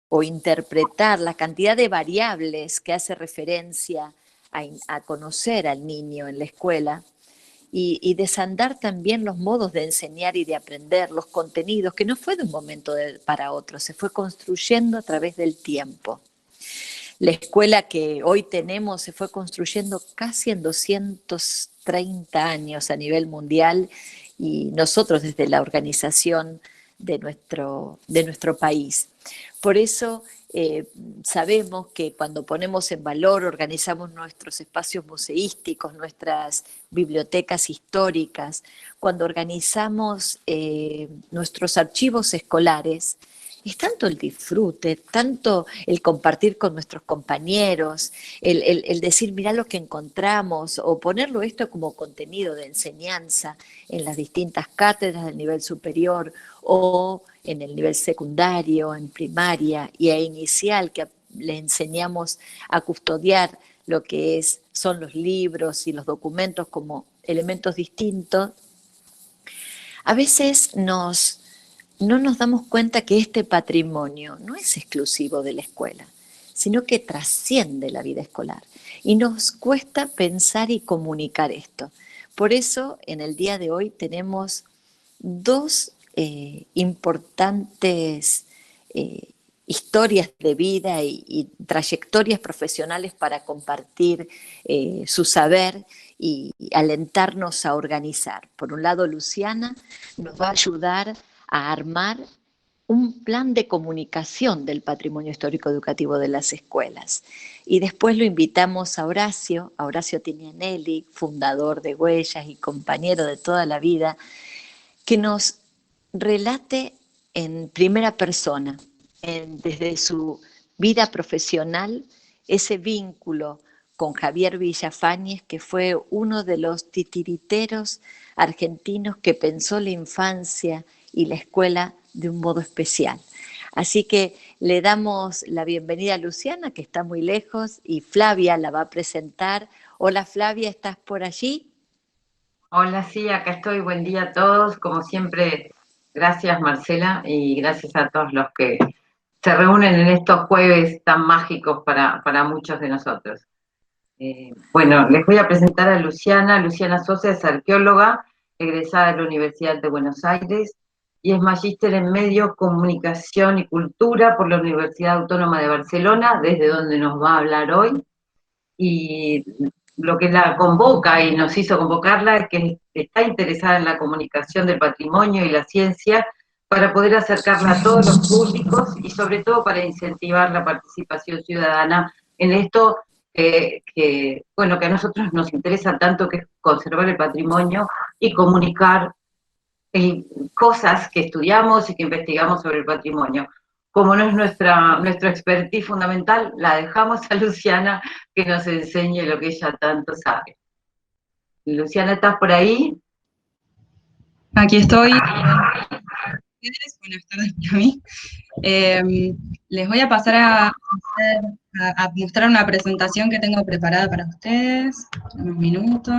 o interpretar la cantidad de variables que hace referencia a conocer al niño en la escuela, y desandar también los modos de enseñar y de aprender, los contenidos, que no fue de un momento para otro, se fue construyendo a través del tiempo. La escuela que hoy tenemos se fue construyendo casi en 230 años a nivel mundial, y nosotros desde la organización de nuestro país. Por eso sabemos que cuando ponemos en valor, organizamos nuestros espacios museísticos, nuestras bibliotecas históricas, cuando organizamos nuestros archivos escolares, es tanto el disfrute, tanto el compartir con nuestros compañeros, el decir, mirá lo que encontramos, o ponerlo esto como contenido de enseñanza en las distintas cátedras del nivel superior o en el nivel secundario, en primaria y a inicial, que le enseñamos a custodiar lo que son los libros y los documentos como elementos distintos. A veces no nos damos cuenta que este patrimonio no es exclusivo de la escuela, sino que trasciende la vida escolar. Y nos cuesta pensar y comunicar esto. Por eso, en el día de hoy tenemos dos importantes historias de vida y trayectorias profesionales para compartir su saber y alentarnos a organizar. Por un lado, Luciana nos va a ayudar a armar un plan de comunicación del patrimonio histórico educativo de las escuelas. Y después lo invitamos a Horacio Tinianelli, fundador de Huellas y compañero de toda la vida, que nos relate en primera persona, desde su vida profesional, ese vínculo con Javier Villafañez, que fue uno de los titiriteros argentinos que pensó la infancia y la escuela de un modo especial. Así que le damos la bienvenida a Luciana, que está muy lejos, y Flavia la va a presentar. Hola Flavia, ¿estás por allí? Hola, sí, acá estoy. Buen día a todos. Como siempre, gracias Marcela y gracias a todos los que se reúnen en estos jueves tan mágicos para muchos de nosotros. Bueno, les voy a presentar a Luciana. Luciana Sosa es arqueóloga, egresada de la Universidad de Buenos Aires y es magíster en Medios, Comunicación y Cultura por la Universidad Autónoma de Barcelona, desde donde nos va a hablar hoy. Y lo que la convoca y nos hizo convocarla es que está interesada en la comunicación del patrimonio y la ciencia para poder acercarla a todos los públicos y sobre todo para incentivar la participación ciudadana en esto bueno, que a nosotros nos interesa tanto, que es conservar el patrimonio y comunicar cosas que estudiamos y que investigamos sobre el patrimonio. Como no es nuestra expertise fundamental, la dejamos a Luciana que nos enseñe lo que ella tanto sabe. Luciana, ¿estás por ahí? Aquí estoy. Buenas tardes para mí. Les voy a pasar a mostrar una presentación que tengo preparada para ustedes. Un minuto.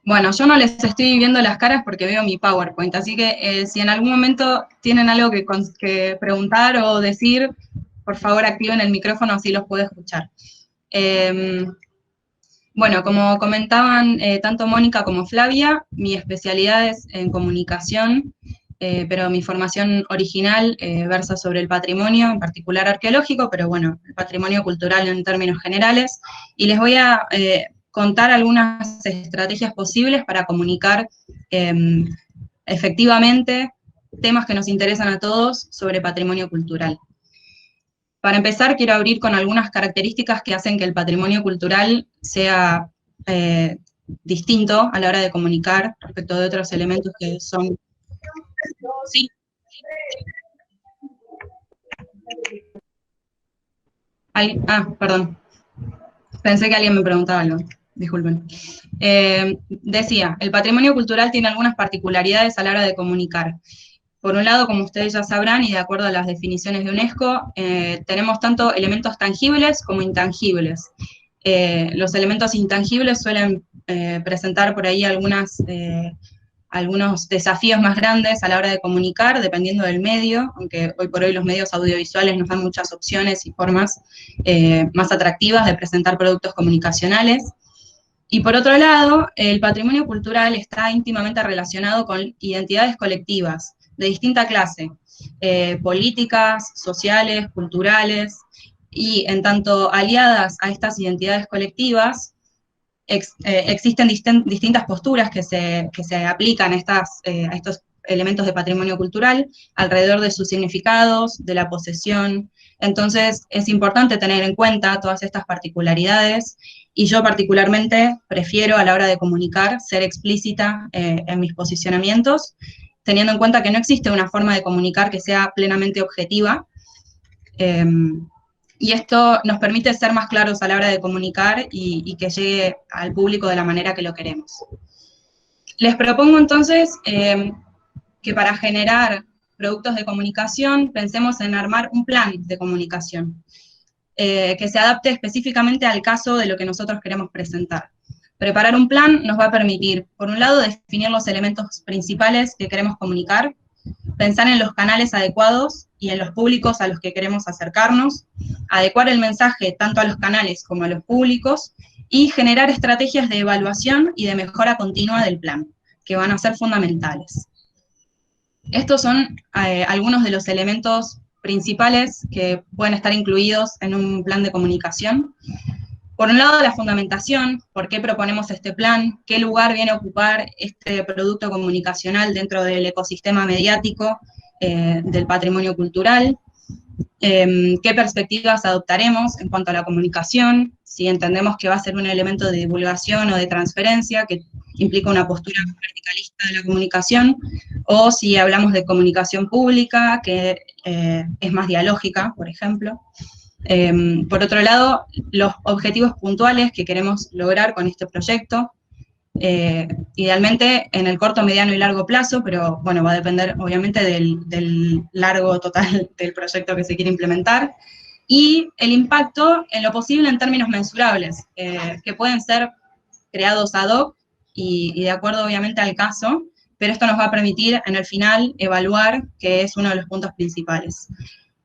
Bueno, yo no les estoy viendo las caras porque veo mi PowerPoint, así que si en algún momento tienen algo que preguntar o decir, por favor activen el micrófono, así los puedo escuchar. Bueno, como comentaban tanto Mónica como Flavia, mi especialidad es en comunicación, pero mi formación original versa sobre el patrimonio, en particular arqueológico, pero bueno, el patrimonio cultural en términos generales, y les voy a contar algunas estrategias posibles para comunicar efectivamente temas que nos interesan a todos sobre patrimonio cultural. Para empezar, quiero abrir con algunas características que hacen que el patrimonio cultural sea distinto a la hora de comunicar respecto de otros elementos que son... ¿Sí? Perdón. Pensé que alguien me preguntaba algo. Disculpen. Decía, el patrimonio cultural tiene algunas particularidades a la hora de comunicar. Por un lado, como ustedes ya sabrán, y de acuerdo a las definiciones de UNESCO, tenemos tanto elementos tangibles como intangibles. Los elementos intangibles suelen presentar por ahí algunas algunos desafíos más grandes a la hora de comunicar, dependiendo del medio, aunque hoy por hoy los medios audiovisuales nos dan muchas opciones y formas más atractivas de presentar productos comunicacionales. Y por otro lado, el patrimonio cultural está íntimamente relacionado con identidades colectivas de distinta clase, políticas, sociales, culturales, y en tanto aliadas a estas identidades colectivas, existen distintas posturas que se aplican a estos elementos de patrimonio cultural alrededor de sus significados, de la posesión. Entonces es importante tener en cuenta todas estas particularidades, y yo particularmente prefiero a la hora de comunicar ser explícita en mis posicionamientos, teniendo en cuenta que no existe una forma de comunicar que sea plenamente objetiva, y esto nos permite ser más claros a la hora de comunicar y que llegue al público de la manera que lo queremos. Les propongo entonces que para generar productos de comunicación pensemos en armar un plan de comunicación que se adapte específicamente al caso de lo que nosotros queremos presentar. Preparar un plan nos va a permitir, por un lado, definir los elementos principales que queremos comunicar, pensar en los canales adecuados y en los públicos a los que queremos acercarnos, adecuar el mensaje tanto a los canales como a los públicos, y generar estrategias de evaluación y de mejora continua del plan, que van a ser fundamentales. Estos son algunos de los elementos principales que pueden estar incluidos en un plan de comunicación. Por un lado, la fundamentación, por qué proponemos este plan, qué lugar viene a ocupar este producto comunicacional dentro del ecosistema mediático del patrimonio cultural, qué perspectivas adoptaremos en cuanto a la comunicación, si entendemos que va a ser un elemento de divulgación o de transferencia, que implica una postura verticalista de la comunicación, o si hablamos de comunicación pública, que es más dialógica, por ejemplo. Por otro lado, los objetivos puntuales que queremos lograr con este proyecto, idealmente en el corto, mediano y largo plazo, pero bueno, va a depender obviamente del largo total del proyecto que se quiere implementar, y el impacto en lo posible en términos mensurables, que pueden ser creados ad hoc y de acuerdo obviamente al caso, pero esto nos va a permitir en el final evaluar, que es uno de los puntos principales.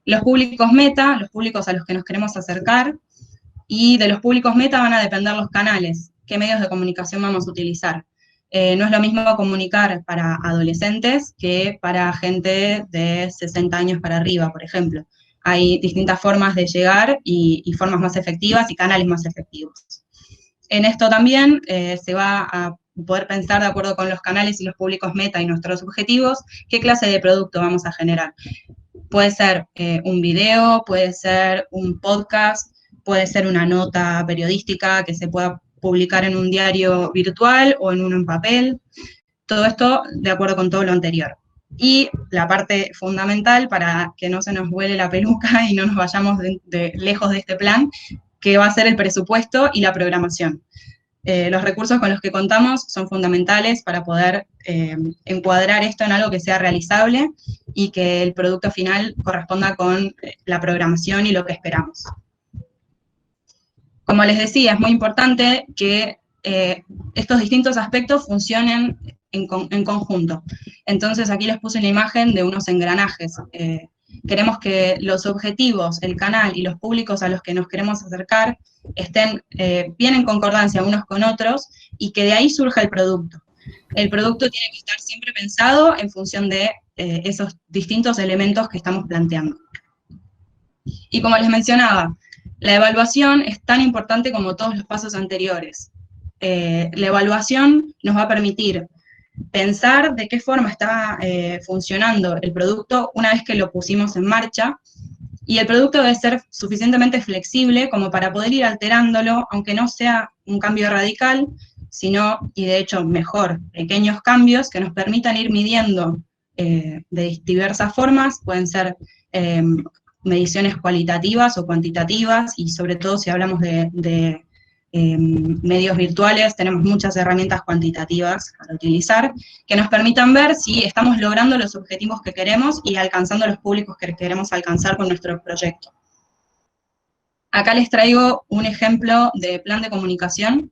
Los públicos meta, los públicos a los que nos queremos acercar, y de los públicos meta van a depender los canales, qué medios de comunicación vamos a utilizar. No es lo mismo comunicar para adolescentes que para gente de 60 años para arriba, por ejemplo. Hay distintas formas de llegar y formas más efectivas y canales más efectivos. En esto también se va a poder pensar, de acuerdo con los canales y los públicos meta y nuestros objetivos, qué clase de producto vamos a generar. Puede ser un video, puede ser un podcast, puede ser una nota periodística que se pueda publicar en un diario virtual o en uno en papel. Todo esto de acuerdo con todo lo anterior. Y la parte fundamental para que no se nos vuele la peluca y no nos vayamos lejos de este plan, que va a ser el presupuesto y la programación. Los recursos con los que contamos son fundamentales para poder encuadrar esto en algo que sea realizable y que el producto final corresponda con la programación y lo que esperamos. Como les decía, es muy importante que estos distintos aspectos funcionen en conjunto. Entonces aquí les puse una imagen de unos engranajes. Queremos que los objetivos, el canal y los públicos a los que nos queremos acercar estén bien en concordancia unos con otros y que de ahí surja el producto. El producto tiene que estar siempre pensado en función de esos distintos elementos que estamos planteando. Y como les mencionaba, la evaluación es tan importante como todos los pasos anteriores. La evaluación nos va a permitir pensar de qué forma está funcionando el producto una vez que lo pusimos en marcha, y el producto debe ser suficientemente flexible como para poder ir alterándolo, aunque no sea un cambio radical, sino, y de hecho mejor, pequeños cambios que nos permitan ir midiendo de diversas formas. Pueden ser mediciones cualitativas o cuantitativas, y sobre todo si hablamos de medios virtuales, tenemos muchas herramientas cuantitativas para utilizar, que nos permitan ver si estamos logrando los objetivos que queremos y alcanzando los públicos que queremos alcanzar con nuestro proyecto. Acá les traigo un ejemplo de plan de comunicación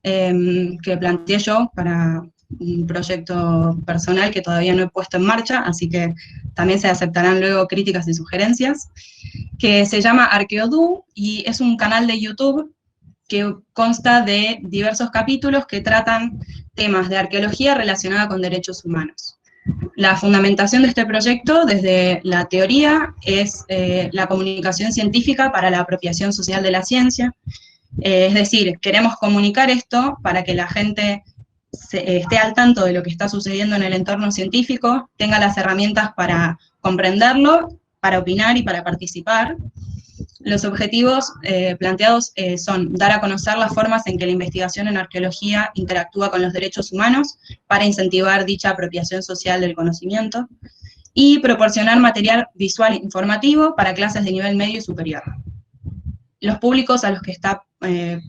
que planteé yo para un proyecto personal que todavía no he puesto en marcha, así que también se aceptarán luego críticas y sugerencias, que se llama Arqueodú y es un canal de YouTube que consta de diversos capítulos que tratan temas de arqueología relacionada con derechos humanos. La fundamentación de este proyecto, desde la teoría, es la comunicación científica para la apropiación social de la ciencia. Es decir, queremos comunicar esto para que la gente esté al tanto de lo que está sucediendo en el entorno científico, tenga las herramientas para comprenderlo, para opinar y para participar. Los objetivos planteados son dar a conocer las formas en que la investigación en arqueología interactúa con los derechos humanos para incentivar dicha apropiación social del conocimiento y proporcionar material visual informativo para clases de nivel medio y superior. Los públicos a los que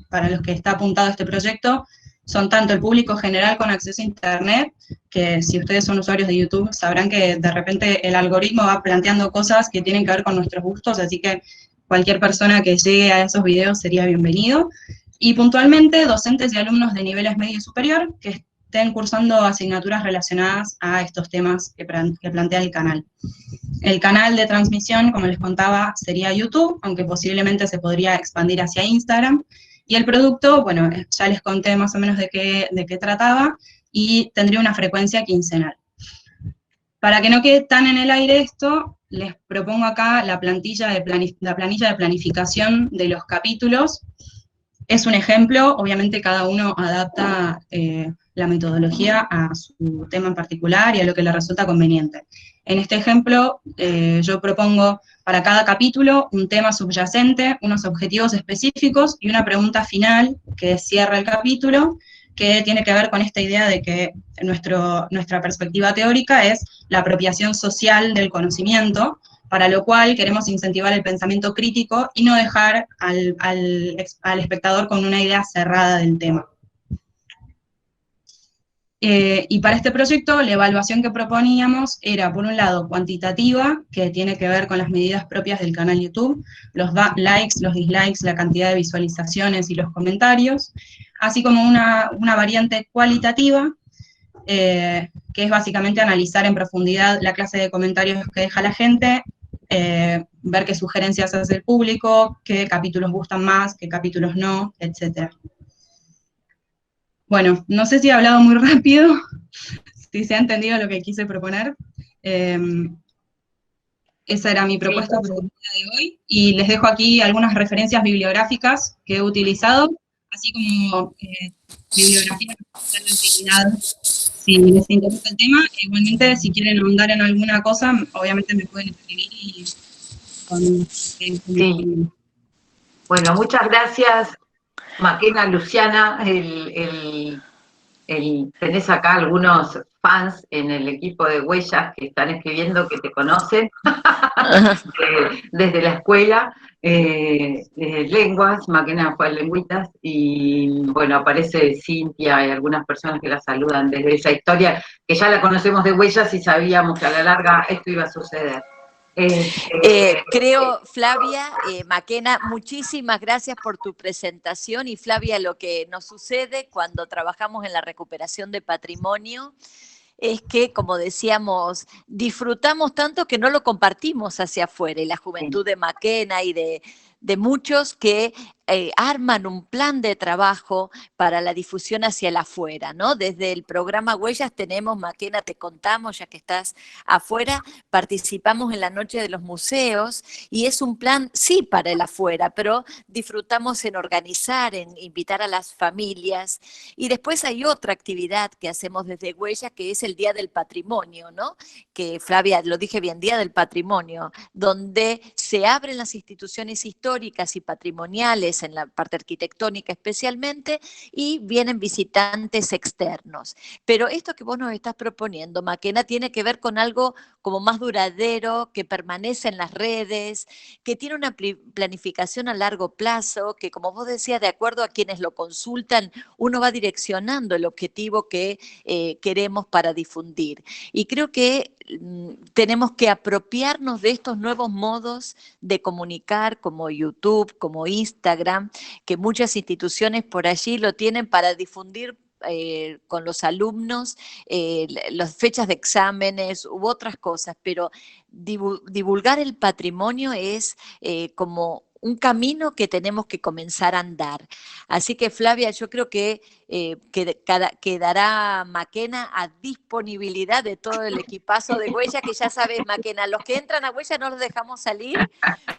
para los que está apuntado este proyecto son tanto el público general con acceso a Internet, que si ustedes son usuarios de YouTube sabrán que de repente el algoritmo va planteando cosas que tienen que ver con nuestros gustos, así que cualquier persona que llegue a esos videos sería bienvenido. Y puntualmente, docentes y alumnos de niveles medio y superior que estén cursando asignaturas relacionadas a estos temas que plantea el canal. El canal de transmisión, como les contaba, sería YouTube, aunque posiblemente se podría expandir hacia Instagram. Y el producto, bueno, ya les conté más o menos de qué trataba, y tendría una frecuencia quincenal. Para que no quede tan en el aire esto, les propongo acá la planilla de planificación de los capítulos. Es un ejemplo, obviamente cada uno adapta la metodología a su tema en particular y a lo que le resulta conveniente. En este ejemplo, yo propongo para cada capítulo un tema subyacente, unos objetivos específicos y una pregunta final que cierra el capítulo, que tiene que ver con esta idea de que nuestra perspectiva teórica es la apropiación social del conocimiento, para lo cual queremos incentivar el pensamiento crítico y no dejar al espectador con una idea cerrada del tema. Y para este proyecto, la evaluación que proponíamos era, por un lado, cuantitativa, que tiene que ver con las medidas propias del canal YouTube, los likes, los dislikes, la cantidad de visualizaciones y los comentarios, así como una variante cualitativa, que es básicamente analizar en profundidad la clase de comentarios que deja la gente, ver qué sugerencias hace el público, qué capítulos gustan más, qué capítulos no, etc. Bueno, no sé si he hablado muy rápido, si se ha entendido lo que quise proponer. Esa era mi propuesta para el día de hoy, y les dejo aquí algunas referencias bibliográficas que he utilizado, así como bibliografía de utilidad, si les interesa el tema. Igualmente, si quieren ahondar en alguna cosa, obviamente me pueden escribir y sí. Bueno, muchas gracias, Maquena, Luciana. Tenés acá algunos fans en el equipo de Huellas que están escribiendo que te conocen desde la escuela, lenguas, Maquena fue a Lengüitas, y bueno, aparece Cintia y algunas personas que la saludan desde esa historia, que ya la conocemos de Huellas y sabíamos que a la larga esto iba a suceder. Creo, Flavia, Maquena, muchísimas gracias por tu presentación. Y Flavia, lo que nos sucede cuando trabajamos en la recuperación de patrimonio es que, como decíamos, disfrutamos tanto que no lo compartimos hacia afuera. Y la juventud de Maquena y de muchos que arman un plan de trabajo para la difusión hacia el afuera, ¿no? Desde el programa Huellas tenemos, Maquena, te contamos, ya que estás afuera, participamos en la Noche de los Museos, y es un plan, sí, para el afuera, pero disfrutamos en organizar, en invitar a las familias. Y después hay otra actividad que hacemos desde Huellas, que es el Día del Patrimonio, ¿no? Que, Flavia, lo dije bien, Día del Patrimonio, donde se abren las instituciones históricas y patrimoniales, en la parte arquitectónica especialmente, y vienen visitantes externos. Pero esto que vos nos estás proponiendo, Maquena, tiene que ver con algo como más duradero, que permanece en las redes, que tiene una planificación a largo plazo, que, como vos decías, de acuerdo a quienes lo consultan, uno va direccionando el objetivo que queremos para difundir. Y creo que tenemos que apropiarnos de estos nuevos modos de comunicar, como YouTube, como Instagram, que muchas instituciones por allí lo tienen para difundir con los alumnos las fechas de exámenes u otras cosas, pero divulgar el patrimonio es como un camino que tenemos que comenzar a andar. Así que, Flavia, yo creo que quedará Maquena a disponibilidad de todo el equipazo de Huella, que ya sabes, Maquena, los que entran a Huella no los dejamos salir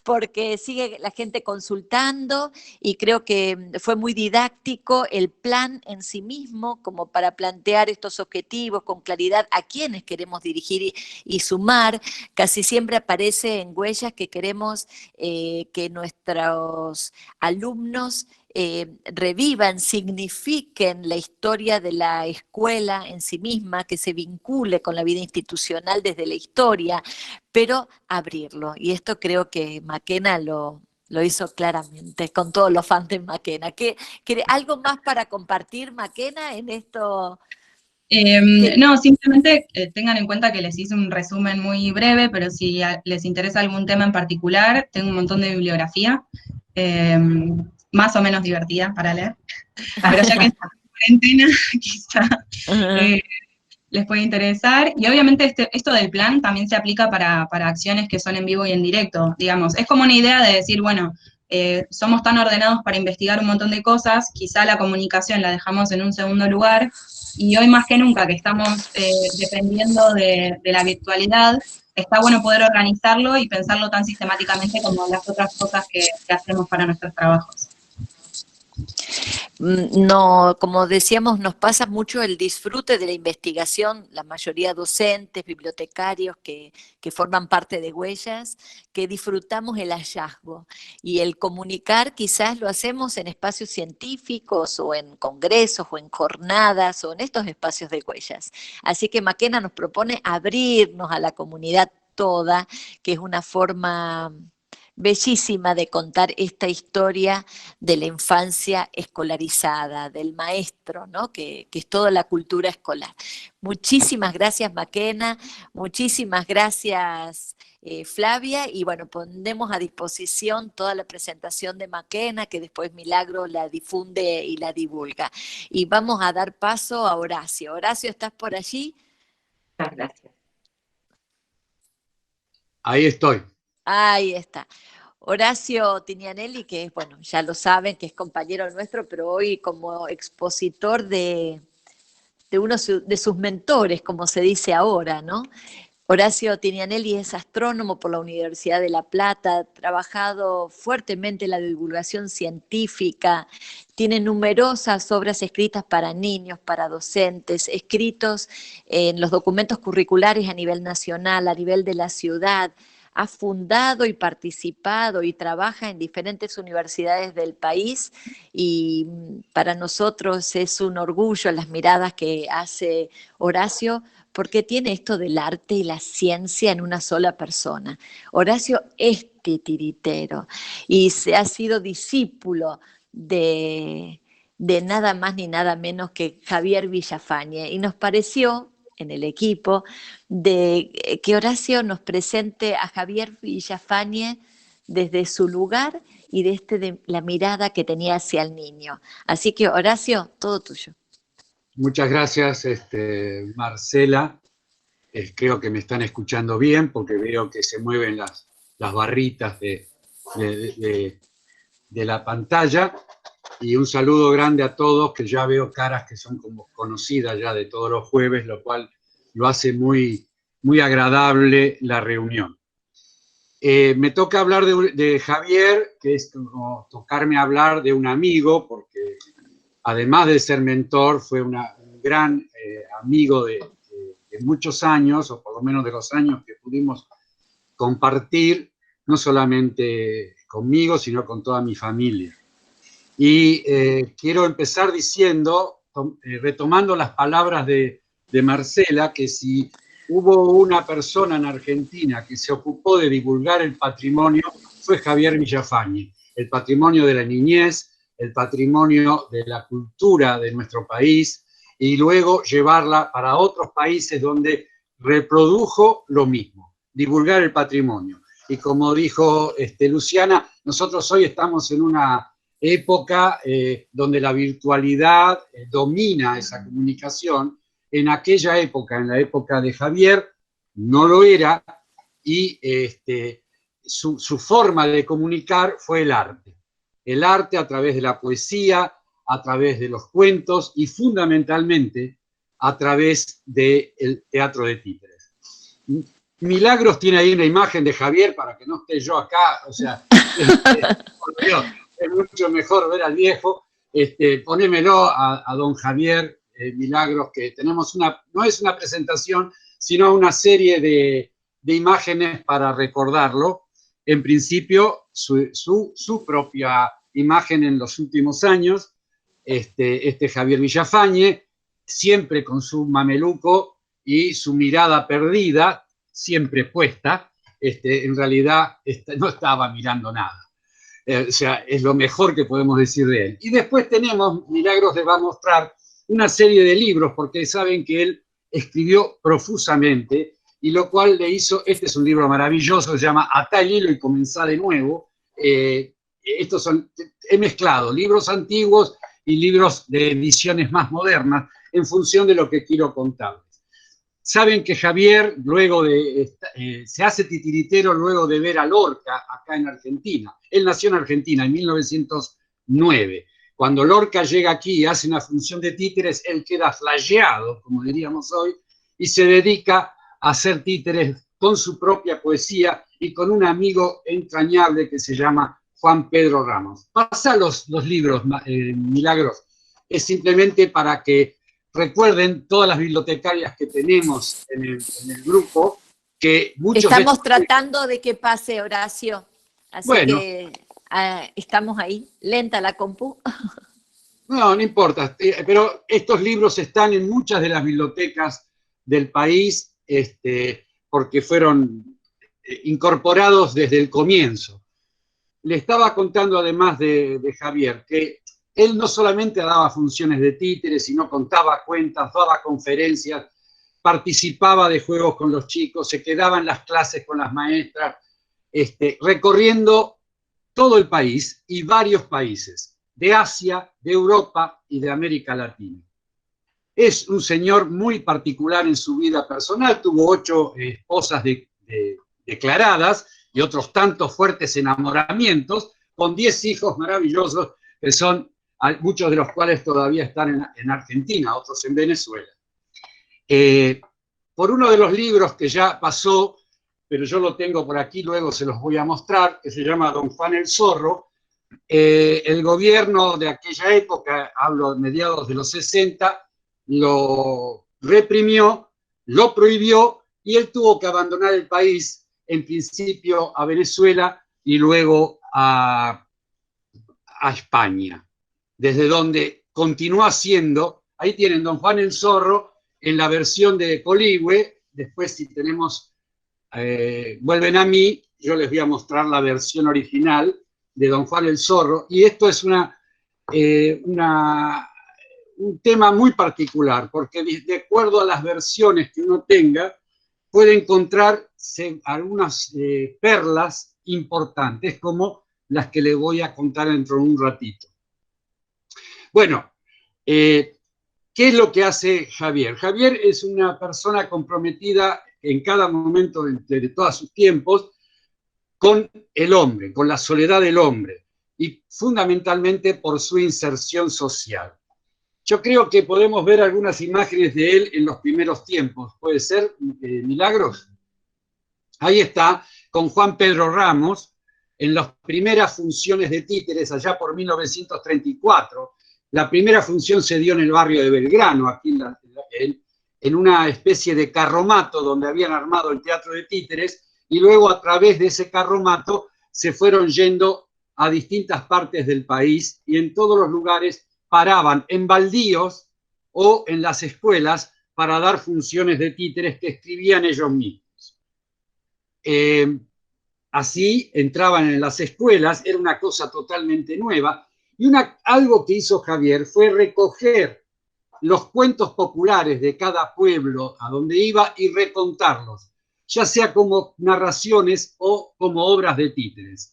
porque sigue la gente consultando, y creo que fue muy didáctico el plan en sí mismo, como para plantear estos objetivos con claridad a quienes queremos dirigir y sumar. Casi siempre aparece en Huellas que queremos que nuestros alumnos revivan, signifiquen la historia de la escuela en sí misma, que se vincule con la vida institucional desde la historia, pero abrirlo. Y esto creo que Maquena lo hizo claramente, con todos los fans de Maquena. ¿Algo más para compartir, Maquena, en esto? No, simplemente tengan en cuenta que les hice un resumen muy breve, pero si les interesa algún tema en particular, tengo un montón de bibliografía, más o menos divertida para leer, pero ya que está en cuarentena, quizá les puede interesar. Y obviamente esto del plan también se aplica para acciones que son en vivo y en directo, digamos. Es como una idea de decir, bueno, somos tan ordenados para investigar un montón de cosas, quizá la comunicación la dejamos en un segundo lugar, y hoy más que nunca que estamos dependiendo de la virtualidad, está bueno poder organizarlo y pensarlo tan sistemáticamente como las otras cosas que hacemos para nuestros trabajos. No, como decíamos, nos pasa mucho el disfrute de la investigación, la mayoría docentes, bibliotecarios que forman parte de Huellas, que disfrutamos el hallazgo, y el comunicar quizás lo hacemos en espacios científicos o en congresos o en jornadas o en estos espacios de Huellas. Así que Maquena nos propone abrirnos a la comunidad toda, que es una forma bellísima de contar esta historia de la infancia escolarizada, del maestro, ¿no? Que es toda la cultura escolar. Muchísimas gracias, Maquena, muchísimas gracias, Flavia, y bueno, pondremos a disposición toda la presentación de Maquena, que después Milagro la difunde y la divulga. Y vamos a dar paso a Horacio. Horacio, ¿estás por allí? Muchas gracias. Ahí estoy. Ahí está. Horacio Tinianelli, que es, bueno, ya lo saben, que es compañero nuestro, pero hoy como expositor de uno de sus mentores, como se dice ahora, ¿no? Horacio Tinianelli es astrónomo por la Universidad de La Plata, ha trabajado fuertemente en la divulgación científica, tiene numerosas obras escritas para niños, para docentes, escritos en los documentos curriculares a nivel nacional, a nivel de la ciudad. Ha fundado y participado y trabaja en diferentes universidades del país, y para nosotros es un orgullo las miradas que hace Horacio, porque tiene esto del arte y la ciencia en una sola persona. Horacio es titiritero y ha sido discípulo de nada más ni nada menos que Javier Villafañe, y nos pareció en el equipo de que Horacio nos presente a Javier Villafañe desde su lugar y de la mirada que tenía hacia el niño. Así que, Horacio, todo tuyo. Muchas gracias, Marcela. Creo que me están escuchando bien porque veo que se mueven las barritas de la pantalla. Y un saludo grande a todos, que ya veo caras que son como conocidas ya de todos los jueves, lo cual lo hace muy, muy agradable la reunión. Me toca hablar de Javier, que es como tocarme hablar de un amigo, porque además de ser mentor, fue un gran amigo de muchos años, o por lo menos de los años que pudimos compartir, no solamente conmigo, sino con toda mi familia. Y quiero empezar diciendo, retomando las palabras de Marcela, que si hubo una persona en Argentina que se ocupó de divulgar el patrimonio, fue Javier Villafañe. El patrimonio de la niñez, el patrimonio de la cultura de nuestro país, y luego llevarla para otros países donde reprodujo lo mismo, divulgar el patrimonio. Y como dijo Luciana, nosotros hoy estamos en una época donde la virtualidad domina esa comunicación. En aquella época, en la época de Javier, no lo era, y su forma de comunicar fue el arte. El arte a través de la poesía, a través de los cuentos y fundamentalmente a través del teatro de títeres. Milagros tiene ahí una imagen de Javier para que no esté yo acá, o sea, por Dios, es mucho mejor ver al viejo. Ponémelo a don Javier Milagros, que tenemos no es una presentación, sino una serie de imágenes para recordarlo. En principio, su propia imagen en los últimos años, Javier Villafañe, siempre con su mameluco y su mirada perdida, siempre puesta, en realidad no estaba mirando nada. O sea, es lo mejor que podemos decir de él. Y después tenemos, Milagros les va a mostrar una serie de libros, porque saben que él escribió profusamente, y lo cual le hizo, este es un libro maravilloso, se llama Atá el hilo y comenzá de nuevo. He mezclado libros antiguos y libros de ediciones más modernas, en función de lo que quiero contarles. Saben que Javier se hace titiritero luego de ver a Lorca acá en Argentina. Él nació en Argentina en 1909. Cuando Lorca llega aquí y hace una función de títeres, él queda flasheado, como diríamos hoy, y se dedica a hacer títeres con su propia poesía y con un amigo entrañable que se llama Juan Pedro Ramos. Pasa los libros, Milagros. Es simplemente para que recuerden todas las bibliotecarias que tenemos en el grupo, que muchos... Estamos tratando de que pase, Horacio. Así bueno, que estamos ahí, lenta la compu. No importa, pero estos libros están en muchas de las bibliotecas del país, porque fueron incorporados desde el comienzo. Le estaba contando además de Javier, que él no solamente daba funciones de títeres, sino contaba cuentas, daba conferencias, participaba de juegos con los chicos, se quedaba en las clases con las maestras, recorriendo todo el país y varios países, de Asia, de Europa y de América Latina. Es un señor muy particular en su vida personal, tuvo 8 esposas declaradas y otros tantos fuertes enamoramientos, con 10 hijos maravillosos, que son muchos de los cuales todavía están en Argentina, otros en Venezuela. Por uno de los libros que ya pasó, pero yo lo tengo por aquí, luego se los voy a mostrar, que se llama Don Juan el Zorro, el gobierno de aquella época, hablo de mediados de los 60, lo reprimió, lo prohibió, y él tuvo que abandonar el país, en principio a Venezuela y luego a España, desde donde continuó haciendo. Ahí tienen Don Juan el Zorro en la versión de Coligüe. Después, si tenemos, vuelven a mí, yo les voy a mostrar la versión original de Don Juan el Zorro, y esto es un tema muy particular, porque de acuerdo a las versiones que uno tenga, puede encontrar algunas perlas importantes, como las que le voy a contar dentro de un ratito. Bueno, ¿qué es lo que hace Javier? Javier es una persona comprometida en cada momento de todos sus tiempos con el hombre, con la soledad del hombre, y fundamentalmente por su inserción social. Yo creo que podemos ver algunas imágenes de él en los primeros tiempos. ¿Puede ser, Milagros? Ahí está, con Juan Pedro Ramos, en las primeras funciones de títeres, allá por 1934. La primera función se dio en el barrio de Belgrano, aquí en una especie de carromato donde habían armado el teatro de títeres, y luego a través de ese carromato se fueron yendo a distintas partes del país, y en todos los lugares paraban en baldíos o en las escuelas para dar funciones de títeres que escribían ellos mismos. Así entraban en las escuelas, era una cosa totalmente nueva, y algo que hizo Javier fue recoger los cuentos populares de cada pueblo a donde iba y recontarlos, ya sea como narraciones o como obras de títeres.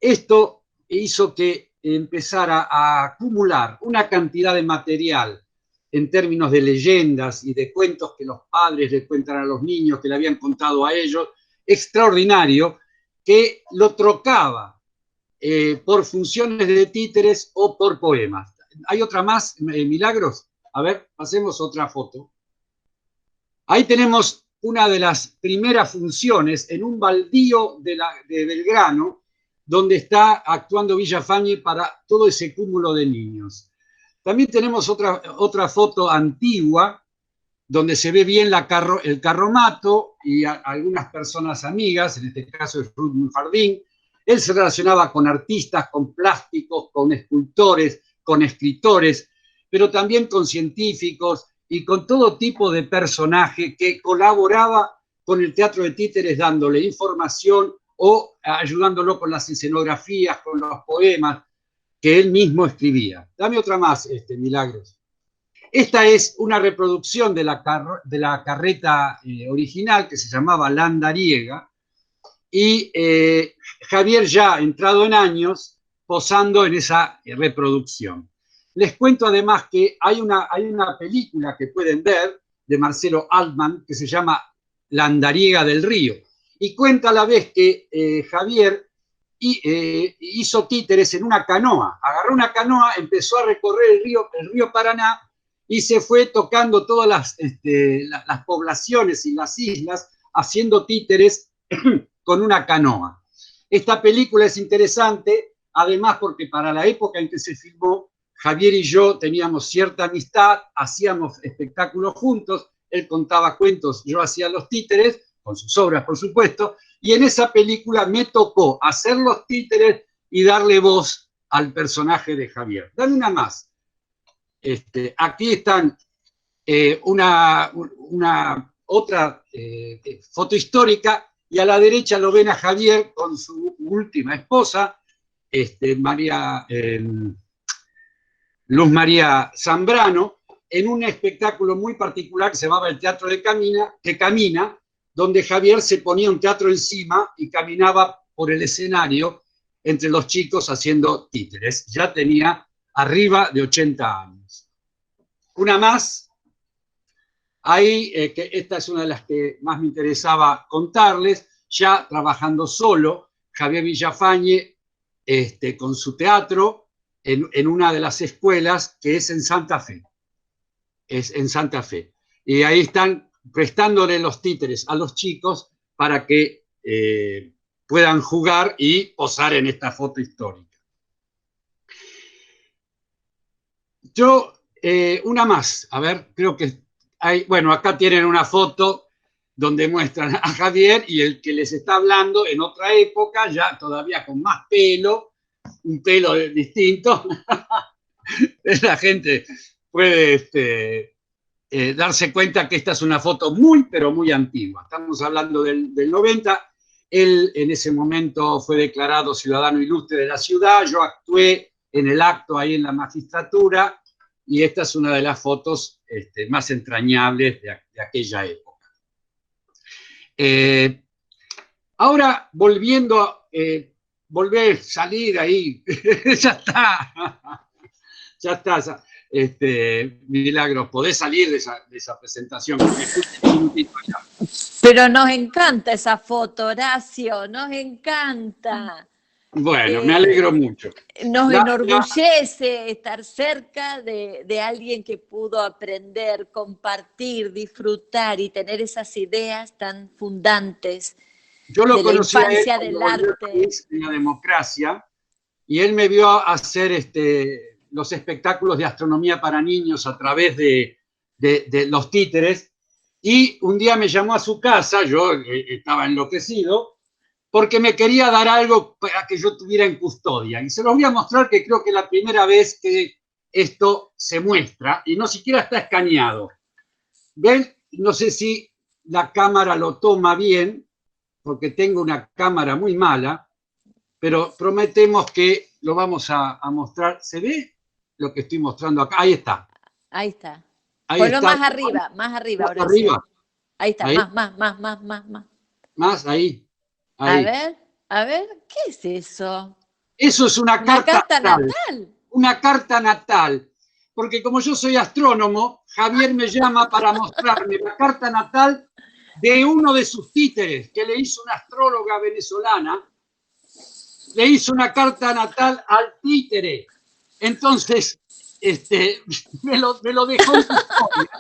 Esto hizo que empezar a acumular una cantidad de material en términos de leyendas y de cuentos que los padres le cuentan a los niños, que le habían contado a ellos, extraordinario, que lo trocaba por funciones de títeres o por poemas. ¿Hay otra más, Milagros? A ver, hacemos otra foto. Ahí tenemos una de las primeras funciones en un baldío de Belgrano, donde está actuando Villafañe para todo ese cúmulo de niños. También tenemos otra foto antigua, donde se ve bien el carromato y algunas personas amigas, en este caso es Ruth Jardín. Él se relacionaba con artistas, con plásticos, con escultores, con escritores, pero también con científicos y con todo tipo de personaje que colaboraba con el teatro de títeres dándole información o ayudándolo con las escenografías, con los poemas que él mismo escribía. Dame otra más, Milagros. Esta es una reproducción de la carreta original que se llamaba La Andariega y Javier ya entrado en años posando en esa reproducción. Les cuento además que hay una película que pueden ver de Marcelo Altman que se llama La Andariega del Río y cuenta a la vez que Javier hizo títeres en una canoa. Agarró una canoa, empezó a recorrer el río Paraná y se fue tocando todas las poblaciones y las islas haciendo títeres con una canoa. Esta película es interesante, además porque para la época en que se filmó, Javier y yo teníamos cierta amistad, hacíamos espectáculos juntos, él contaba cuentos, yo hacía los títeres, con sus obras por supuesto, y en esa película me tocó hacer los títeres y darle voz al personaje de Javier. Dame una más. Aquí están una otra foto histórica y a la derecha lo ven a Javier con su última esposa, Luz María Zambrano, en un espectáculo muy particular que se llamaba el Teatro que Camina, donde Javier se ponía un teatro encima y caminaba por el escenario entre los chicos haciendo títeres. Ya tenía arriba de 80 años. Una más. Ahí, que esta es una de las que más me interesaba contarles, ya trabajando solo, Javier Villafañe, con su teatro, en una de las escuelas que es en Santa Fe. Es en Santa Fe. Y ahí están prestándole los títeres a los chicos para que puedan jugar y posar en esta foto histórica. Yo, una más, a ver, creo que hay, bueno, acá tienen una foto donde muestran a Javier y el que les está hablando en otra época, ya todavía con más pelo, un pelo distinto. La gente puede darse cuenta que esta es una foto muy, pero muy antigua. Estamos hablando del 90. Él en ese momento fue declarado ciudadano ilustre de la ciudad. Yo actué en el acto ahí en la magistratura y esta es una de las fotos más entrañables de aquella época. Ahora, volver a salir ahí, ya está. Milagros, podés salir de esa presentación. Pero nos encanta esa foto, Horacio, nos encanta. Bueno, me alegro mucho. Nos enorgullece estar cerca de alguien que pudo aprender, compartir, disfrutar y tener esas ideas tan fundantes. Yo lo de la conocí infancia a él del arte. En la democracia, y él me vio hacer los espectáculos de astronomía para niños a través de los títeres, y un día me llamó a su casa, yo estaba enloquecido, porque me quería dar algo para que yo tuviera en custodia. Y se los voy a mostrar, que creo que es la primera vez que esto se muestra, y no siquiera está escaneado. ¿Ven? No sé si la cámara lo toma bien, porque tengo una cámara muy mala, pero prometemos que lo vamos a mostrar. ¿Se ve lo que estoy mostrando acá? Ahí está. Ahí está. Ahí Ponlo está. más arriba. Ahora arriba. sí. Ahí está, Ahí. más. Más, ahí. A ver, ¿qué es eso? Eso es una carta natal. natal. Una carta natal. Porque como yo soy astrónomo, Javier me llama para mostrarme la carta natal de uno de sus títeres, que le hizo una astróloga venezolana, le hizo una carta natal al títere. Entonces, me lo dejó en custodia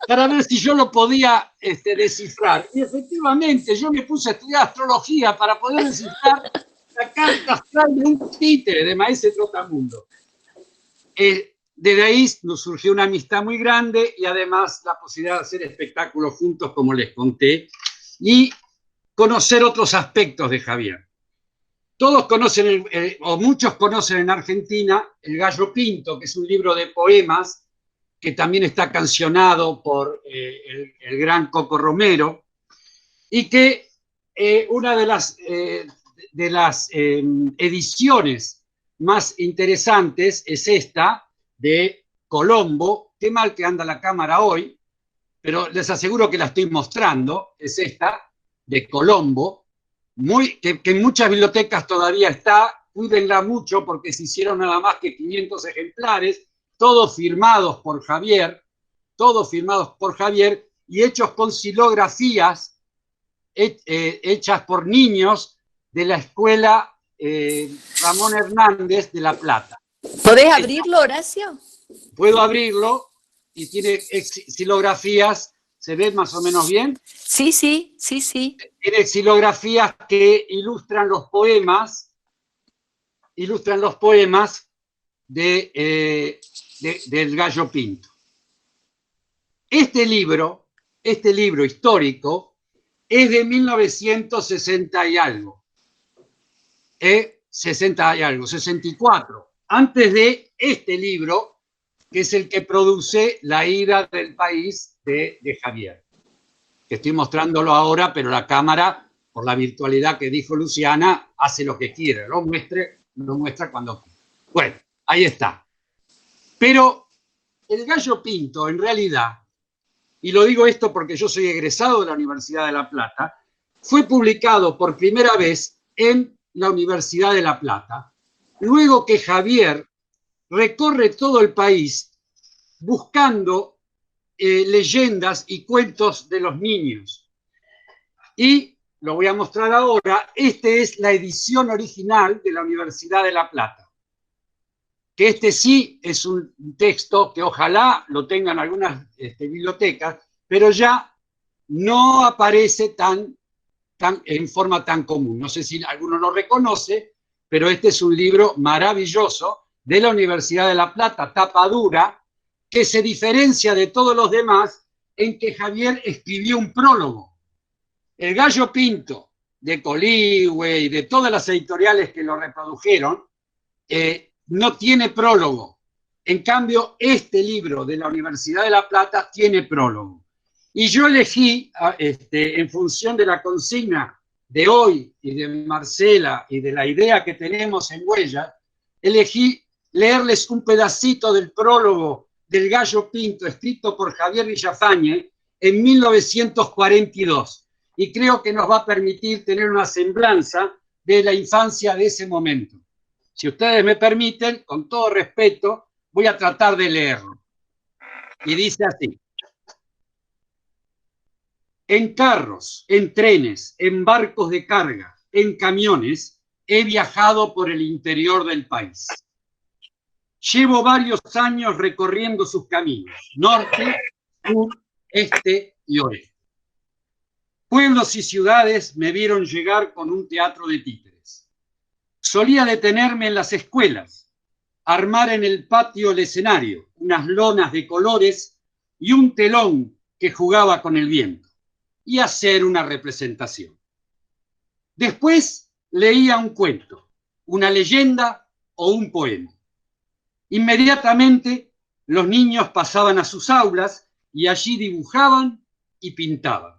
para ver si yo lo podía descifrar. Y efectivamente, yo me puse a estudiar astrología para poder descifrar la carta astral de un títere de Maese Trotamundo. Desde ahí nos surgió una amistad muy grande y además la posibilidad de hacer espectáculos juntos, como les conté, y conocer otros aspectos de Javier. Todos conocen, o muchos conocen en Argentina, El Gallo Pinto, que es un libro de poemas que también está cancionado por el gran Coco Romero, y que una de las ediciones más interesantes es esta, de Colombo. Qué mal que anda la cámara hoy, pero les aseguro que la estoy mostrando. Es esta, de Colombo, que en muchas bibliotecas todavía está. Cuídenla mucho porque se hicieron nada más que 500 ejemplares, todos firmados por Javier, y hechos con xilografías hechas por niños de la escuela Ramón Hernández de La Plata. ¿Podés abrirlo, Horacio? Puedo abrirlo y tiene xilografías. ¿Se ve más o menos bien? Sí. Tiene xilografías que ilustran los poemas del Gallo Pinto. Este libro histórico es de 1960 y algo. 64. Antes de este libro, que es el que produce La ira del país de Javier. Que estoy mostrándolo ahora, pero la cámara, por la virtualidad que dijo Luciana, hace lo que quiere, lo muestra cuando quiere. Bueno, ahí está. Pero el Gallo Pinto, en realidad, y lo digo esto porque yo soy egresado de la Universidad de La Plata, fue publicado por primera vez en la Universidad de La Plata, luego que Javier recorre todo el país buscando leyendas y cuentos de los niños. Y lo voy a mostrar ahora. Es la edición original de la Universidad de La Plata. Que sí es un texto que ojalá lo tengan algunas bibliotecas, pero ya no aparece en forma tan común. No sé si alguno lo reconoce, pero este es un libro maravilloso de la Universidad de La Plata, tapa dura, que se diferencia de todos los demás en que Javier escribió un prólogo. El Gallo Pinto, de Coligüe y de todas las editoriales que lo reprodujeron, no tiene prólogo. En cambio, este libro de la Universidad de La Plata tiene prólogo. Y yo elegí, en función de la consigna de hoy y de Marcela y de la idea que tenemos en Huella, elegí leerles un pedacito del prólogo del Gallo Pinto, escrito por Javier Villafañe en 1942. Y creo que nos va a permitir tener una semblanza de la infancia de ese momento. Si ustedes me permiten, con todo respeto, voy a tratar de leerlo. Y dice así: en carros, en trenes, en barcos de carga, en camiones, he viajado por el interior del país. Llevo varios años recorriendo sus caminos, norte, sur, este y oeste. Pueblos y ciudades me vieron llegar con un teatro de títeres. Solía detenerme en las escuelas, armar en el patio el escenario, unas lonas de colores y un telón que jugaba con el viento, y hacer una representación. Después leía un cuento, una leyenda o un poema. Inmediatamente los niños pasaban a sus aulas y allí dibujaban y pintaban.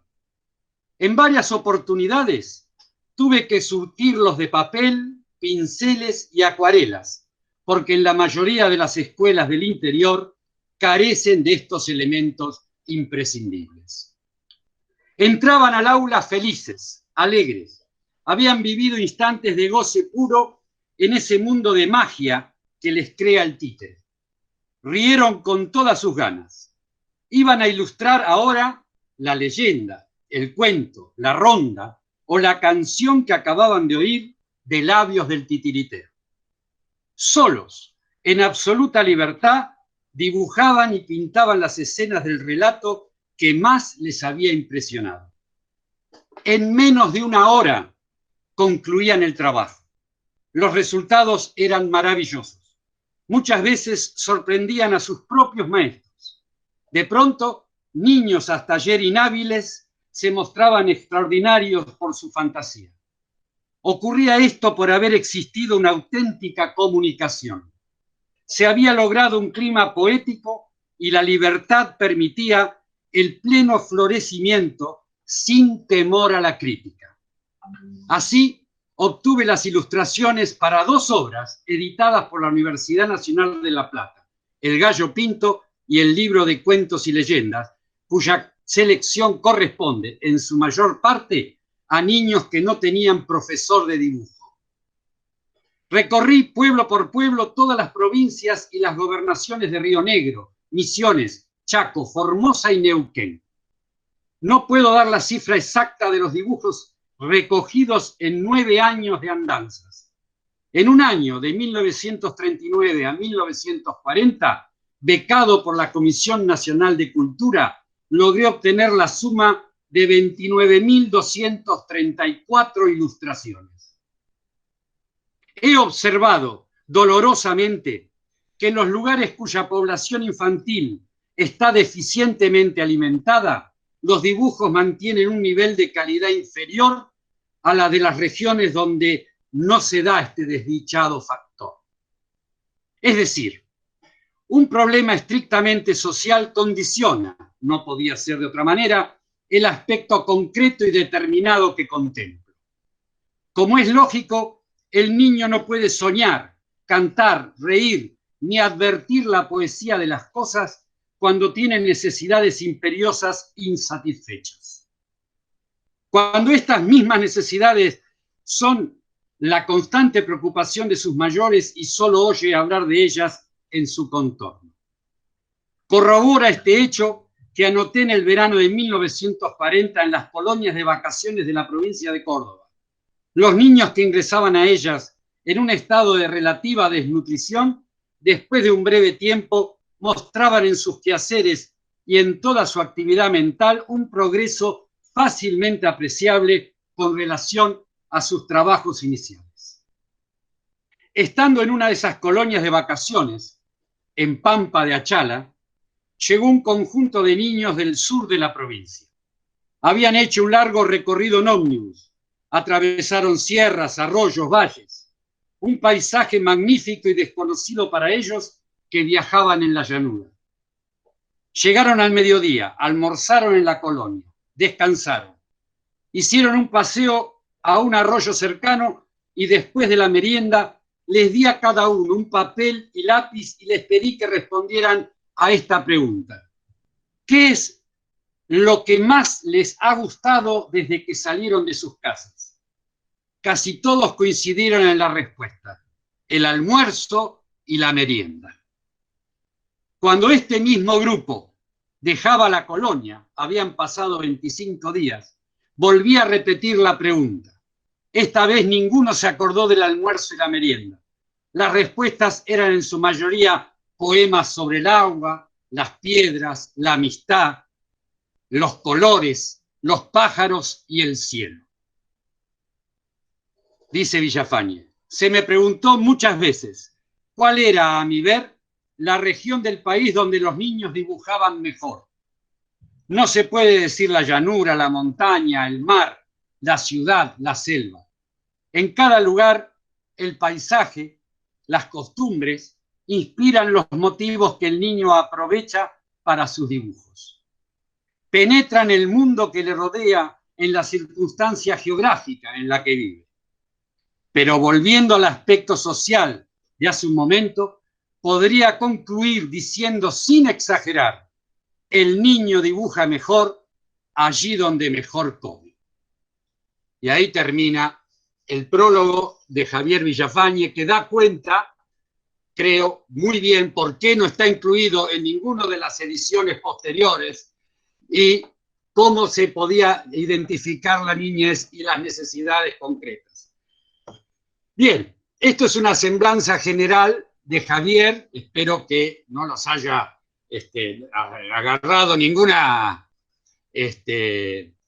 En varias oportunidades tuve que surtirlos de papel, pinceles y acuarelas, porque en la mayoría de las escuelas del interior carecen de estos elementos imprescindibles. Entraban al aula felices, alegres, habían vivido instantes de goce puro en ese mundo de magia que les crea el títere. Rieron con todas sus ganas. Iban a ilustrar ahora la leyenda, el cuento, la ronda o la canción que acababan de oír de labios del titiritero. Solos, en absoluta libertad, dibujaban y pintaban las escenas del relato que más les había impresionado. En menos de una hora concluían el trabajo. Los resultados eran maravillosos. Muchas veces sorprendían a sus propios maestros. De pronto, niños hasta ayer inhábiles se mostraban extraordinarios por su fantasía. Ocurría esto por haber existido una auténtica comunicación. Se había logrado un clima poético y la libertad permitía el pleno florecimiento sin temor a la crítica. Así, obtuve las ilustraciones para 2 obras editadas por la Universidad Nacional de La Plata, El Gallo Pinto y el libro de cuentos y leyendas, cuya selección corresponde, en su mayor parte, a niños que no tenían profesor de dibujo. Recorrí pueblo por pueblo todas las provincias y las gobernaciones de Río Negro, Misiones, Chaco, Formosa y Neuquén. No puedo dar la cifra exacta de los dibujos recogidos en 9 años de andanzas. En un año, de 1939 a 1940, becado por la Comisión Nacional de Cultura, logré obtener la suma de 29.234 ilustraciones. He observado dolorosamente que en los lugares cuya población infantil está deficientemente alimentada, los dibujos mantienen un nivel de calidad inferior a la de las regiones donde no se da este desdichado factor. Es decir, un problema estrictamente social condiciona, no podía ser de otra manera, el aspecto concreto y determinado que contemplo. Como es lógico, el niño no puede soñar, cantar, reír, ni advertir la poesía de las cosas cuando tiene necesidades imperiosas insatisfechas. Cuando estas mismas necesidades son la constante preocupación de sus mayores y solo oye hablar de ellas en su contorno. Corrobora este hecho que anoté en el verano de 1940 en las colonias de vacaciones de la provincia de Córdoba. Los niños que ingresaban a ellas en un estado de relativa desnutrición, después de un breve tiempo, mostraban en sus quehaceres y en toda su actividad mental un progreso fácilmente apreciable con relación a sus trabajos iniciales. Estando en una de esas colonias de vacaciones, en Pampa de Achala, llegó un conjunto de niños del sur de la provincia. Habían hecho un largo recorrido en ómnibus, atravesaron sierras, arroyos, valles, un paisaje magnífico y desconocido para ellos que viajaban en la llanura. Llegaron al mediodía, almorzaron en la colonia, descansaron, hicieron un paseo a un arroyo cercano y después de la merienda les di a cada uno un papel y lápiz y les pedí que respondieran a esta pregunta. ¿Qué es lo que más les ha gustado desde que salieron de sus casas? Casi todos coincidieron en la respuesta: el almuerzo y la merienda. Cuando este mismo grupo dejaba la colonia, habían pasado 25 días, volví a repetir la pregunta. Esta vez ninguno se acordó del almuerzo y la merienda. Las respuestas eran en su mayoría poemas sobre el agua, las piedras, la amistad, los colores, los pájaros y el cielo. Dice Villafañe, se me preguntó muchas veces cuál era, a mi ver, la región del país donde los niños dibujaban mejor. No se puede decir la llanura, la montaña, el mar, la ciudad, la selva. En cada lugar, el paisaje, las costumbres, inspiran los motivos que el niño aprovecha para sus dibujos. Penetran el mundo que le rodea en la circunstancia geográfica en la que vive. Pero volviendo al aspecto social de hace un momento, podría concluir diciendo sin exagerar, el niño dibuja mejor allí donde mejor come. Y ahí termina el prólogo de Javier Villafañe, que da cuenta, creo, muy bien por qué no está incluido en ninguna de las ediciones posteriores y cómo se podía identificar la niñez y las necesidades concretas. Bien, esto es una semblanza general de Javier. Espero que no los haya agarrado ninguna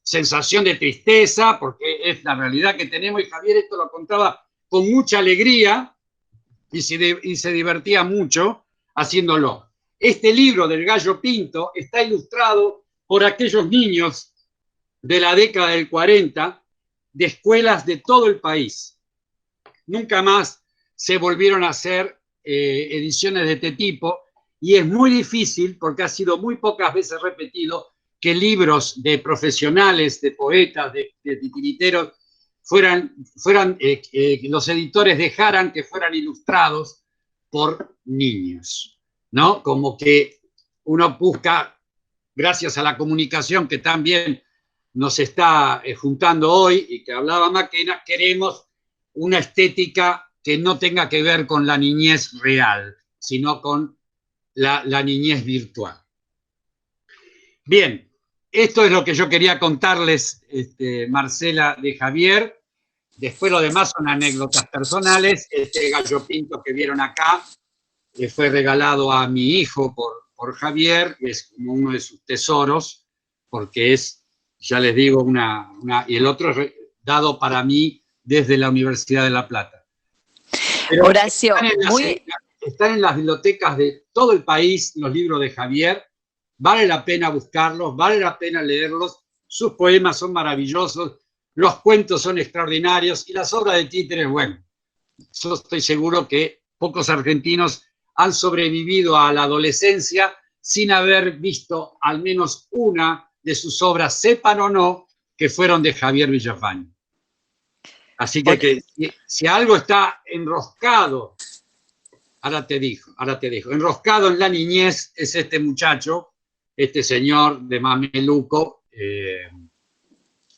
sensación de tristeza, porque es la realidad que tenemos, y Javier esto lo contaba con mucha alegría y se divertía mucho haciéndolo. Este libro del Gallo Pinto está ilustrado por aquellos niños de la década del 40 de escuelas de todo el país. Nunca más se volvieron a hacer ediciones de este tipo, y es muy difícil, porque ha sido muy pocas veces repetido, que libros de profesionales, de poetas, de titiriteros, los editores dejaran que fueran ilustrados por niños, ¿no? Como que uno busca, gracias a la comunicación que también nos está juntando hoy y que hablaba Maquena, queremos una estética que no tenga que ver con la niñez real, sino con la niñez virtual. Bien, esto es lo que yo quería contarles, Marcela, de Javier. Después lo demás son anécdotas personales. Este gallo pinto que vieron acá le fue regalado a mi hijo por Javier, que es como uno de sus tesoros, porque es, ya les digo, y el otro es dado para mí desde la Universidad de La Plata. Pero Horacio, están en las bibliotecas de todo el país los libros de Javier. Vale la pena buscarlos, vale la pena leerlos. Sus poemas son maravillosos, los cuentos son extraordinarios y las obras de títeres, bueno, yo estoy seguro que pocos argentinos han sobrevivido a la adolescencia sin haber visto al menos una de sus obras, sepan o no, que fueron de Javier Villafañe. Así que si algo está enroscado, ahora te digo, enroscado en la niñez, es este muchacho, este señor de Mameluco,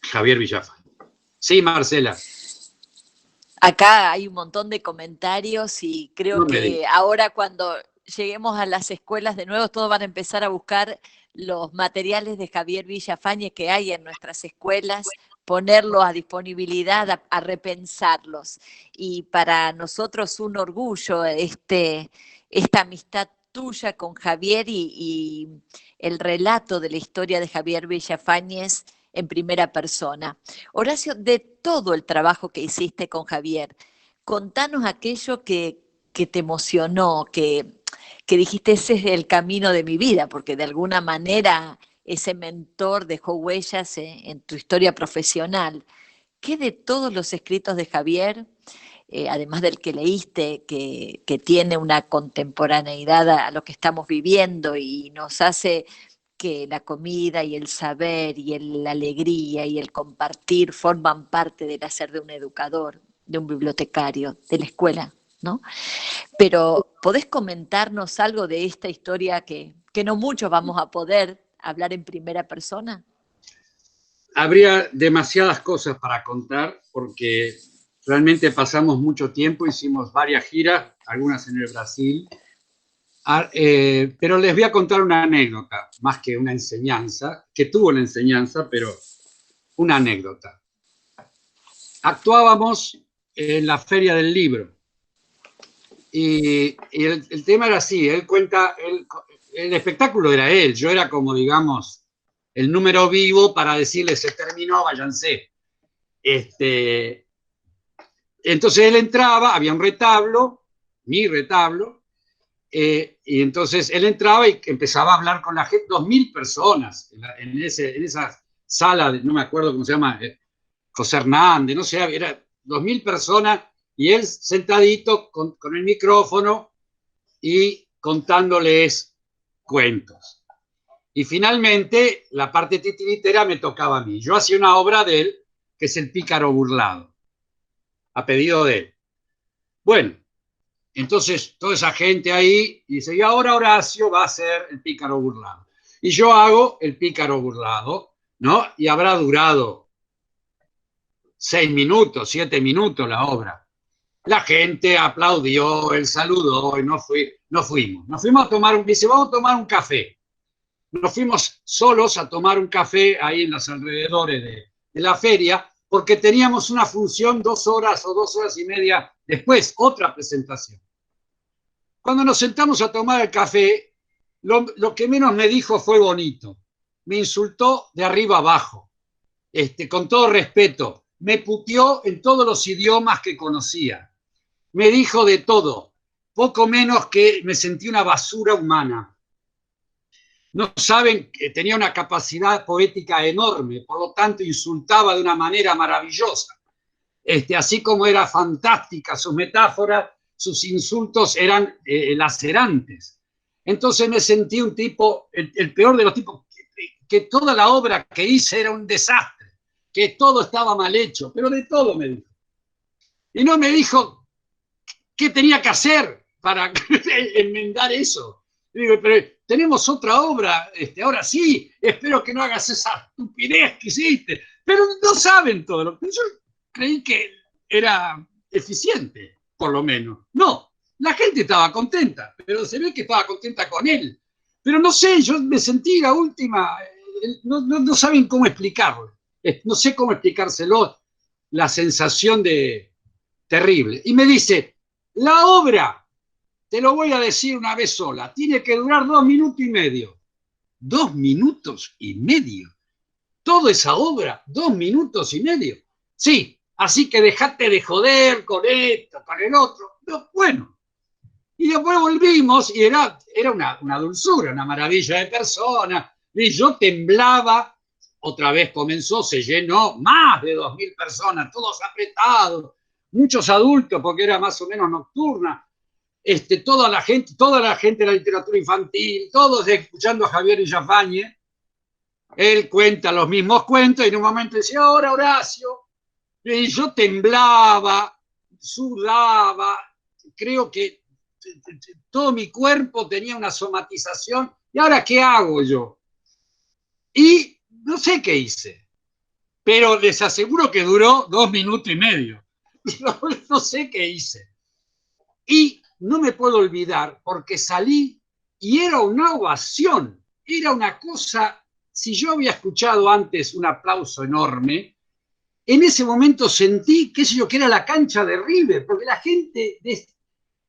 Javier Villafañe. Sí, Marcela. Acá hay un montón de comentarios y creo que ahora cuando lleguemos a las escuelas de nuevo, todos van a empezar a buscar los materiales de Javier Villafañe que hay en nuestras escuelas, ponerlos a disponibilidad, a repensarlos. Y para nosotros un orgullo esta amistad tuya con Javier y el relato de la historia de Javier Villafañe en primera persona. Horacio, de todo el trabajo que hiciste con Javier, contanos aquello que te emocionó, que dijiste, ese es el camino de mi vida, porque de alguna manera ese mentor dejó huellas en tu historia profesional. ¿Qué de todos los escritos de Javier, además del que leíste, que tiene una contemporaneidad a lo que estamos viviendo y nos hace que la comida y el saber y la alegría y el compartir forman parte del hacer de un educador, de un bibliotecario, de la escuela, ¿no? Pero, ¿podés comentarnos algo de esta historia que no muchos vamos a poder hablar en primera persona? Habría demasiadas cosas para contar, porque realmente pasamos mucho tiempo, hicimos varias giras, algunas en el Brasil, pero les voy a contar una anécdota, más que una enseñanza, que tuvo una enseñanza, pero una anécdota. Actuábamos en la Feria del Libro, y el tema era así, él cuenta, el espectáculo era él, yo era como, digamos, el número vivo para decirle, se terminó, váyanse. Entonces él entraba, había un retablo, mi retablo, y entonces él entraba y empezaba a hablar con la gente, 2.000 personas en esa sala, no me acuerdo cómo se llama, José Hernández, no sé, era 2.000 personas, y él sentadito con el micrófono y contándoles cuentos. Y finalmente la parte titiritera me tocaba a mí. Yo hacía una obra de él, que es El Pícaro Burlado, a pedido de él. Bueno, entonces toda esa gente ahí dice, y ahora Horacio va a hacer El Pícaro Burlado. Y yo hago El Pícaro Burlado, ¿no? Y habrá durado 6 minutos, 7 minutos la obra. La gente aplaudió, él saludó y nos fuimos. Nos fuimos a tomar dice, vamos a tomar un café. Nos fuimos solos a tomar un café ahí en los alrededores de la feria, porque teníamos una función 2 horas o 2 horas y media después, otra presentación. Cuando nos sentamos a tomar el café, lo que menos me dijo fue bonito. Me insultó de arriba abajo, con todo respeto. Me puteó en todos los idiomas que conocía. Me dijo de todo, poco menos que me sentí una basura humana. No saben que tenía una capacidad poética enorme, por lo tanto insultaba de una manera maravillosa. Así como era fantástica sus metáforas, sus insultos eran lacerantes. Entonces me sentí un tipo, el peor de los tipos, que toda la obra que hice era un desastre, que todo estaba mal hecho, pero de todo me dijo. Y no me dijo qué tenía que hacer para enmendar eso. Y digo, pero tenemos otra obra, ahora sí, espero que no hagas esa estupidez que hiciste. Pero no saben todo lo que yo creí que era eficiente, por lo menos. No, la gente estaba contenta, pero se ve que estaba contenta con él. Pero no sé, yo me sentí la última, no saben cómo explicarlo. No sé cómo explicárselo, la sensación de terrible. Y me dice, la obra, te lo voy a decir una vez sola, tiene que durar 2 minutos y medio. 2 minutos y medio. Toda esa obra, 2 minutos y medio. Sí, así que dejate de joder con esto, con el otro. No, bueno. Y después volvimos y era una dulzura, una maravilla de persona. Y yo temblaba. Otra vez comenzó, se llenó, más de 2.000 personas, todos apretados, muchos adultos porque era más o menos nocturna. Toda la gente de la literatura infantil, todos escuchando a Javier Villafañe. Él cuenta los mismos cuentos y en un momento decía, ahora Horacio. Y yo temblaba, sudaba, creo que todo mi cuerpo tenía una somatización. ¿Y ahora qué hago yo? Y no sé qué hice, pero les aseguro que duró 2 minutos y medio. No sé qué hice. Y no me puedo olvidar porque salí y era una ovación, era una cosa, si yo había escuchado antes un aplauso enorme, en ese momento sentí, qué sé yo, que era la cancha de River, porque la gente,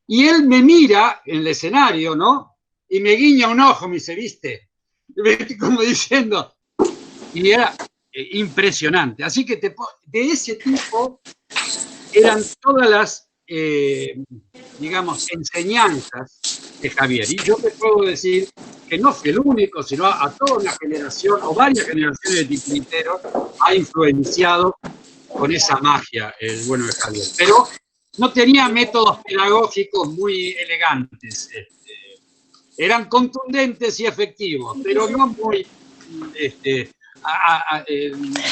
y él me mira en el escenario, ¿no? Y me guiña un ojo, me dice, ¿viste? Como diciendo, y era impresionante. Así que de ese tipo eran todas las, digamos, enseñanzas de Javier. Y yo te puedo decir que no fui el único, sino a toda una generación o varias generaciones de titiriteros ha influenciado con esa magia el bueno de Javier. Pero no tenía métodos pedagógicos muy elegantes. Eran contundentes y efectivos, pero no muy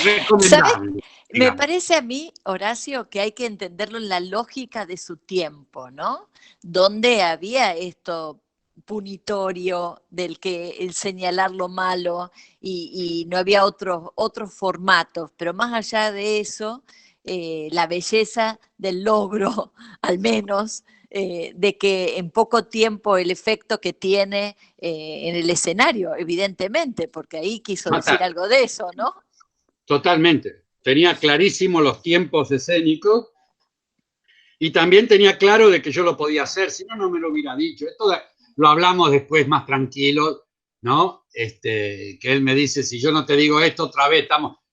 recomendables. ¿Sabes? Me parece a mí, Horacio, que hay que entenderlo en la lógica de su tiempo, ¿no? Donde había esto punitorio del que el señalar lo malo y no había otros formatos, pero más allá de eso, la belleza del logro, al menos, de que en poco tiempo el efecto que tiene en el escenario, evidentemente, porque ahí quiso decir algo de eso, ¿no? Totalmente. Tenía clarísimo los tiempos escénicos y también tenía claro de que yo lo podía hacer, si no, no me lo hubiera dicho. Esto lo hablamos después más tranquilo, ¿no? Que él me dice, si yo no te digo esto otra vez,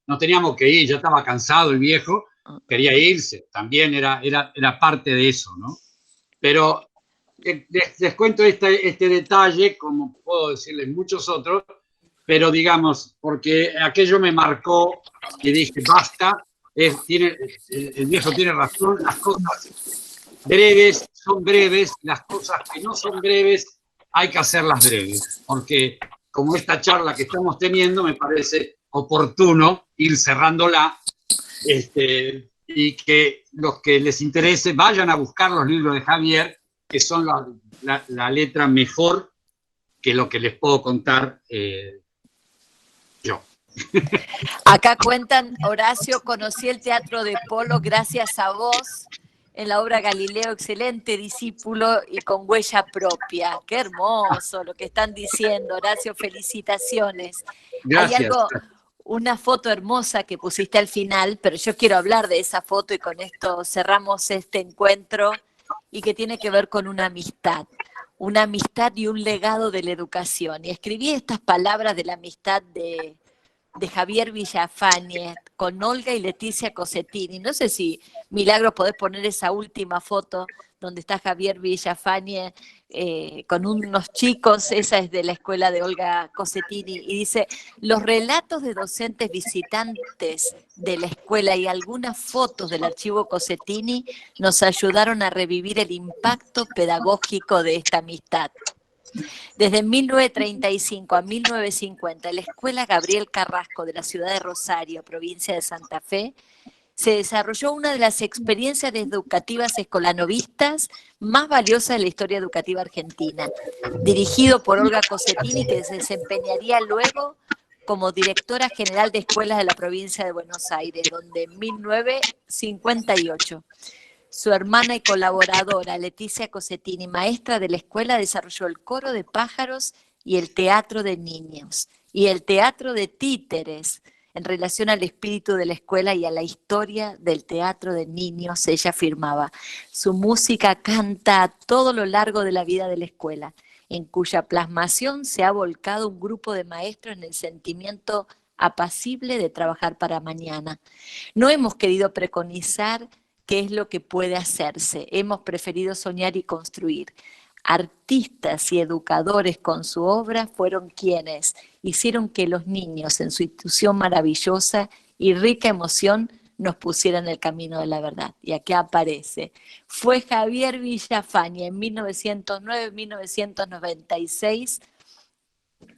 nos teníamos que ir, ya estaba cansado el viejo, quería irse, también era parte de eso, ¿no? Pero les cuento este detalle, como puedo decirles muchos otros, pero digamos, porque aquello me marcó y dije, basta, el viejo tiene razón, las cosas breves son breves, las cosas que no son breves hay que hacerlas breves, porque como esta charla que estamos teniendo me parece oportuno ir cerrándola, y que los que les interese vayan a buscar los libros de Javier, que son la letra mejor que lo que les puedo contar yo. Acá cuentan, Horacio, conocí el teatro de Polo gracias a vos en la obra Galileo, excelente discípulo y con huella propia. Qué hermoso lo que están diciendo, Horacio, felicitaciones. Hay Gracias. algo, una foto hermosa que pusiste al final, pero yo quiero hablar de esa foto y con esto cerramos este encuentro y que tiene que ver con una amistad y un legado de la educación. Y escribí estas palabras de la amistad de Javier Villafañe con Olga y Leticia Cosettini. No sé si, Milagros, podés poner esa última foto donde está Javier Villafañe con unos chicos, esa es de la escuela de Olga Cosettini, y dice, los relatos de docentes visitantes de la escuela y algunas fotos del archivo Cosettini nos ayudaron a revivir el impacto pedagógico de esta amistad. Desde 1935 a 1950, la Escuela Gabriel Carrasco de la ciudad de Rosario, provincia de Santa Fe, se desarrolló una de las experiencias educativas escolanovistas más valiosas de la historia educativa argentina, dirigido por Olga Cosettini, que se desempeñaría luego como directora general de escuelas de la provincia de Buenos Aires, donde en 1958 su hermana y colaboradora, Leticia Cosettini, maestra de la escuela, desarrolló el coro de pájaros y el teatro de niños, y el teatro de títeres, en relación al espíritu de la escuela y a la historia del teatro de niños. Ella afirmaba, su música canta a todo lo largo de la vida de la escuela, en cuya plasmación se ha volcado un grupo de maestros en el sentimiento apacible de trabajar para mañana. No hemos querido preconizar qué es lo que puede hacerse. Hemos preferido soñar y construir. Artistas y educadores con su obra fueron quienes hicieron que los niños en su institución maravillosa y rica emoción nos pusieran el camino de la verdad. Y aquí aparece. Fue Javier Villafañe en 1909-1996,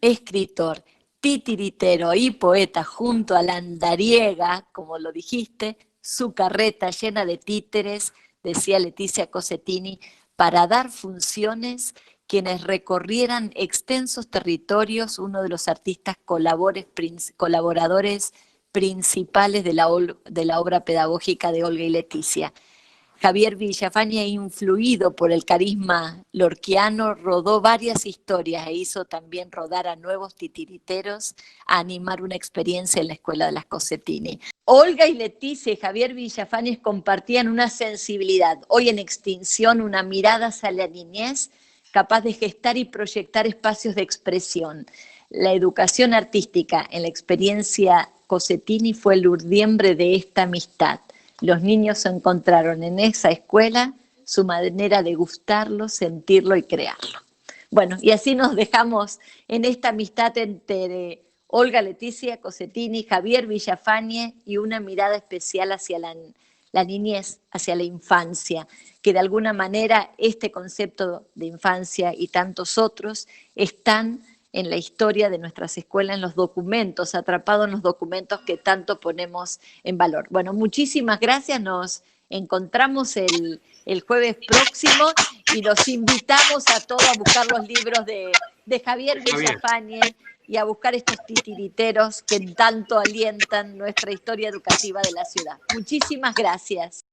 escritor, titiritero y poeta junto a la andariega, como lo dijiste, su carreta llena de títeres, decía Leticia Cosettini, para dar funciones quienes recorrieran extensos territorios, uno de los artistas colaboradores principales de la obra pedagógica de Olga y Leticia. Javier Villafañe, influido por el carisma lorquiano, rodó varias historias e hizo también rodar a nuevos titiriteros a animar una experiencia en la escuela de las Cosettini. Olga y Leticia y Javier Villafañe compartían una sensibilidad, hoy en extinción, una mirada hacia la niñez, capaz de gestar y proyectar espacios de expresión. La educación artística en la experiencia Cosettini fue el urdiembre de esta amistad. Los niños encontraron en esa escuela su manera de gustarlo, sentirlo y crearlo. Bueno, y así nos dejamos en esta amistad entre Olga Leticia Cosettini, Javier Villafañe y una mirada especial hacia la niñez, hacia la infancia, que de alguna manera este concepto de infancia y tantos otros están en la historia de nuestras escuelas, en los documentos, atrapados en los documentos que tanto ponemos en valor. Bueno, muchísimas gracias, nos encontramos el jueves próximo y los invitamos a todos a buscar los libros de Javier Villafañe y a buscar estos titiriteros que tanto alientan nuestra historia educativa de la ciudad. Muchísimas gracias.